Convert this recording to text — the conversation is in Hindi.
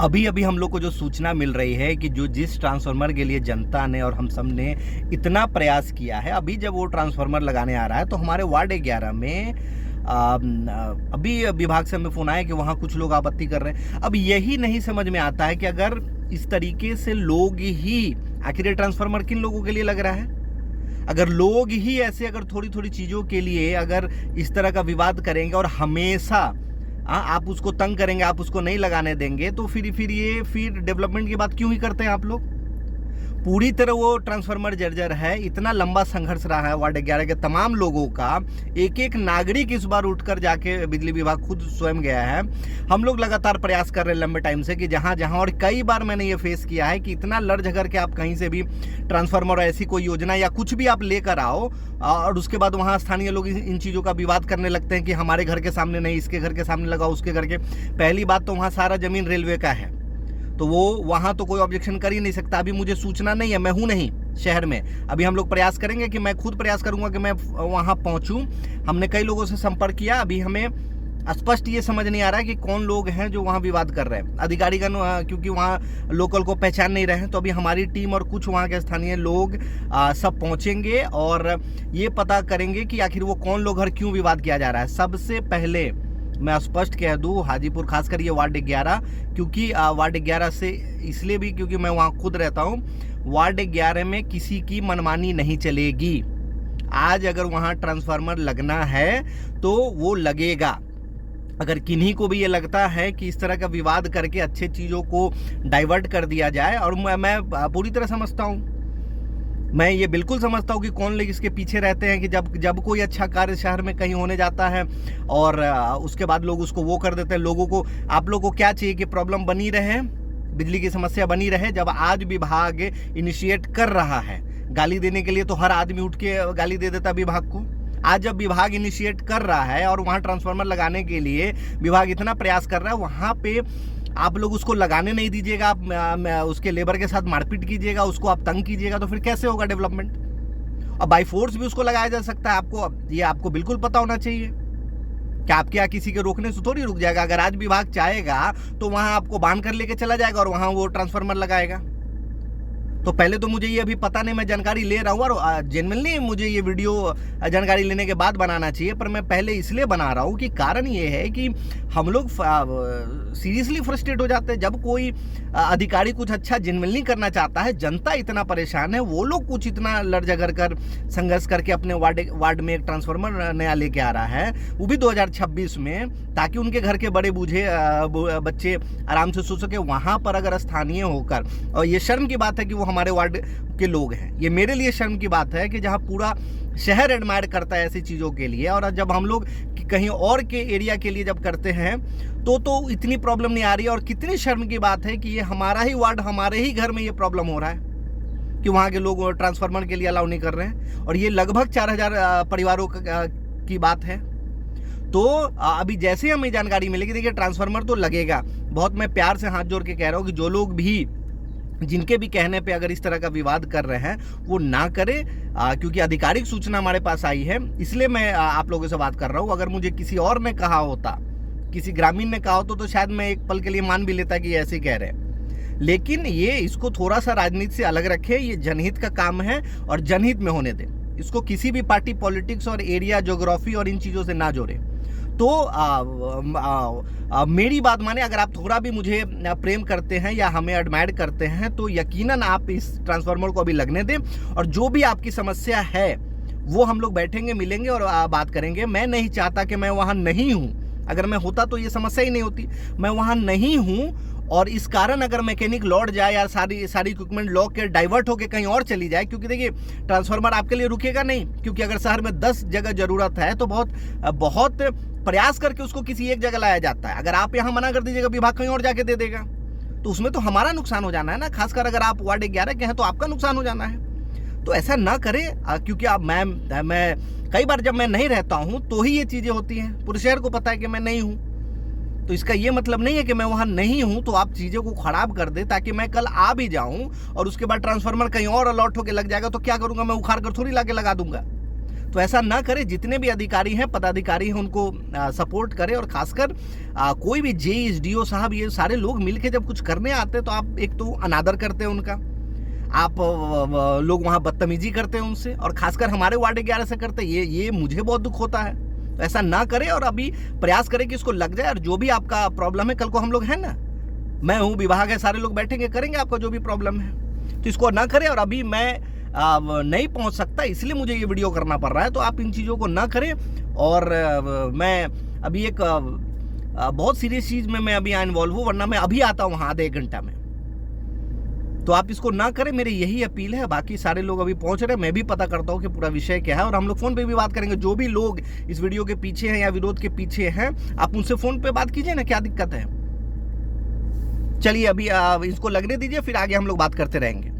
अभी अभी हम लोग को जो सूचना मिल रही है कि जो जिस ट्रांसफार्मर के लिए जनता ने और हम सब ने इतना प्रयास किया है, अभी जब वो ट्रांसफार्मर लगाने आ रहा है तो हमारे वार्ड 11 में अभी विभाग से हमें फ़ोन आया कि वहाँ कुछ लोग आपत्ति कर रहे हैं। अब यही नहीं समझ में आता है कि अगर इस तरीके से लोग ही, आखिर ये ट्रांसफार्मर किन लोगों के लिए लग रहा है? अगर लोग ही ऐसे अगर थोड़ी थोड़ी चीज़ों के लिए अगर इस तरह का विवाद करेंगे और हमेशा आप उसको तंग करेंगे, आप उसको नहीं लगाने देंगे, तो फिर डेवलपमेंट की बात क्यों ही करते हैं आप लोग? पूरी तरह वो ट्रांसफार्मर जर्जर है। इतना लंबा संघर्ष रहा है वार्ड 11 के तमाम लोगों का। एक एक नागरिक इस बार उठकर जाके बिजली विभाग खुद स्वयं गया है। हम लोग लगातार प्रयास कर रहे हैं लंबे टाइम से कि जहां जहां, और कई बार मैंने ये फेस किया है कि इतना लड़ झगड़ के आप कहीं से भी ट्रांसफार्मर ऐसी कोई योजना या कुछ भी आप लेकर आओ और उसके बाद वहाँ स्थानीय लोग इन चीज़ों का विवाद करने लगते हैं कि हमारे घर के सामने नहीं, इसके घर के सामने लगाओ, उसके घर के। पहली बात तो वहाँ सारा ज़मीन रेलवे का है, तो वो वहाँ तो कोई ऑब्जेक्शन कर ही नहीं सकता। अभी मुझे सूचना नहीं है, मैं हूँ नहीं शहर में। अभी हम लोग प्रयास करेंगे कि मैं खुद प्रयास करूँगा कि मैं वहाँ पहुँचूँ। हमने कई लोगों से संपर्क किया, अभी हमें स्पष्ट ये समझ नहीं आ रहा है कि कौन लोग हैं जो वहाँ विवाद कर रहे हैं। अधिकारीगण क्योंकि वहाँ लोकल को पहचान नहीं रहे हैं, तो अभी हमारी टीम और कुछ वहाँ के स्थानीय लोग सब पहुँचेंगे और ये पता करेंगे कि आखिर वो कौन लोग और क्यों विवाद किया जा रहा है। सबसे पहले मैं स्पष्ट कह दूं, हाजीपुर खासकर ये वार्ड 11, क्योंकि वार्ड 11 से इसलिए भी क्योंकि मैं वहाँ खुद रहता हूँ। वार्ड 11 में किसी की मनमानी नहीं चलेगी। आज अगर वहाँ ट्रांसफार्मर लगना है तो वो लगेगा। अगर किन्हीं को भी ये लगता है कि इस तरह का विवाद करके अच्छे चीज़ों को डाइवर्ट कर दिया जाए, और मैं पूरी तरह समझता हूँ, मैं ये बिल्कुल समझता हूँ कि कौन लोग इसके पीछे रहते हैं कि जब कोई अच्छा कार्य शहर में कहीं होने जाता है और उसके बाद लोग उसको वो कर देते हैं। लोगों को, आप लोगों को क्या चाहिए कि प्रॉब्लम बनी रहे, बिजली की समस्या बनी रहे। जब आज विभाग इनिशिएट कर रहा है, गाली देने के लिए तो हर आदमी उठ के गाली दे देता विभाग को। आज जब विभाग इनिशिएट कर रहा है और वहाँ ट्रांसफार्मर लगाने के लिए विभाग इतना प्रयास कर रहा है, वहाँ पे आप लोग उसको लगाने नहीं दीजिएगा, आप उसके लेबर के साथ मारपीट कीजिएगा, उसको आप तंग कीजिएगा, तो फिर कैसे होगा डेवलपमेंट? और बाई फोर्स भी उसको लगाया जा सकता है। आपको बिल्कुल पता होना चाहिए कि आपके यहाँ किसी के रोकने से थोड़ी रुक जाएगा। अगर आज विभाग चाहेगा तो वहाँ आपको बांध कर लेके चला जाएगा और वहाँ वो ट्रांसफार्मर लगाएगा। तो पहले तो मुझे ये अभी पता नहीं, मैं जानकारी ले रहा हूँ और जेन्युइनली मुझे ये वीडियो जानकारी लेने के बाद बनाना चाहिए, पर मैं पहले इसलिए बना रहा हूँ कि कारण ये है कि हम लोग सीरियसली फ्रस्ट्रेट हो जाते हैं जब कोई अधिकारी कुछ अच्छा जेन्युइनली करना चाहता है। जनता इतना परेशान है, वो लोग कुछ इतना लड़ झगड़ कर संघर्ष करके अपने वार्ड में एक ट्रांसफार्मर नया लेके आ रहा है, वो भी 2026 में, ताकि उनके घर के बड़े बूढ़े बच्चे आराम से सो सके। वहाँ पर अगर स्थानीय होकर, और ये शर्म की बात है कि वो हमारे वार्ड के लोग हैं, ये मेरे लिए शर्म की बात है कि जहाँ पूरा शहर एडमायर करता है ऐसी चीज़ों के लिए, और जब हम लोग कहीं और के एरिया के लिए जब करते हैं तो इतनी प्रॉब्लम नहीं आ रही है। और कितनी शर्म की बात है कि ये हमारा ही वार्ड, हमारे ही घर में ये प्रॉब्लम हो रहा है कि वहाँ के लोग ट्रांसफार्मर के लिए अलाउ नहीं कर रहे हैं, और ये लगभग 4000 परिवारों की बात है। तो अभी जैसे ही हमें जानकारी मिलेगी, देखिए ट्रांसफार्मर तो लगेगा। बहुत मैं प्यार से हाथ जोड़ के कह रहा हूँ कि जो लोग भी, जिनके भी कहने पे अगर इस तरह का विवाद कर रहे हैं, वो ना करें, क्योंकि आधिकारिक सूचना हमारे पास आई है, इसलिए मैं आप लोगों से बात कर रहा हूँ। अगर मुझे किसी और ने कहा होता, किसी ग्रामीण ने कहा होता, तो शायद मैं एक पल के लिए मान भी लेता कि ऐसे ही कह रहे हैं। लेकिन ये, इसको थोड़ा सा राजनीति से अलग रखें। ये जनहित का काम है और जनहित में होने दें। इसको किसी भी पार्टी पॉलिटिक्स और एरिया ज्योग्राफी और इन चीज़ों से ना जोड़ें। तो मेरी बात माने, अगर आप थोड़ा भी मुझे प्रेम करते हैं या हमें एडमायर करते हैं, तो यकीनन आप इस ट्रांसफार्मर को अभी लगने दें, और जो भी आपकी समस्या है वो हम लोग बैठेंगे, मिलेंगे और बात करेंगे। मैं नहीं चाहता कि मैं वहाँ नहीं हूँ। अगर मैं होता तो ये समस्या ही नहीं होती। मैं वहाँ नहीं हूँ और इस कारण अगर मैकेनिक लौट जाए या सारी इक्विपमेंट लॉक के डाइवर्ट होकर कहीं और चली जाए, क्योंकि देखिए ट्रांसफार्मर आपके लिए रुकेगा नहीं, क्योंकि अगर शहर में 10 जगह जरूरत है तो बहुत प्रयास करके उसको किसी एक जगह लाया जाता है। अगर आप यहाँ मना कर दीजिएगा, विभाग कहीं और जाके दे देगा, तो उसमें तो हमारा नुकसान हो जाना है ना। खासकर अगर आप वार्ड 11 के हैं तो आपका नुकसान हो जाना है। तो ऐसा ना करें, क्योंकि अब मैं कई बार जब मैं नहीं रहता हूँ तो ही ये चीज़ें होती हैं। पूरे शहर को पता है कि मैं नहीं हूँ, तो इसका ये मतलब नहीं है कि मैं वहाँ नहीं हूँ तो आप चीज़ों को खराब कर दे, ताकि मैं कल आ भी जाऊँ और उसके बाद ट्रांसफार्मर कहीं और अलॉट होकर लग जाएगा तो क्या करूँगा? मैं उखाड़ कर थोड़ी ला के लगा दूंगा। तो ऐसा ना करें, जितने भी अधिकारी हैं, पदाधिकारी हैं, उनको सपोर्ट करें। और खासकर कोई भी जेईस, डीओ साहब, ये सारे लोग मिलके जब कुछ करने आते हैं तो आप एक तो अनादर करते हैं उनका, आप लोग वहाँ बदतमीजी करते हैं उनसे, और खासकर हमारे वार्ड 11 से करते हैं। ये मुझे बहुत दुख होता है। तो ऐसा ना करें और अभी प्रयास करें कि इसको लग जाए। और जो भी आपका प्रॉब्लम है, कल को हम लोग हैं ना, मैं हूँ, विभाग है, सारे लोग बैठेंगे, करेंगे आपका जो भी प्रॉब्लम है। तो इसको ना करें। और अभी मैं नहीं पहुँच सकता, इसलिए मुझे ये वीडियो करना पड़ रहा है। तो आप इन चीज़ों को ना करें। और मैं अभी एक बहुत सीरियस चीज़ में मैं अभी इन्वॉल्व हूँ, वरना मैं अभी आता हूँ वहाँ आधे 1 घंटा में। तो आप इसको ना करें, मेरी यही अपील है। बाकी सारे लोग अभी पहुंच रहे हैं, मैं भी पता करता हूं कि पूरा विषय क्या है, और हम लोग फोन पे भी बात करेंगे। जो भी लोग इस वीडियो के पीछे हैं या विरोध के पीछे हैं, आप उनसे फोन पे बात कीजिए ना, क्या दिक्कत है। चलिए अभी इसको लगने दीजिए, फिर आगे हम लोग बात करते रहेंगे।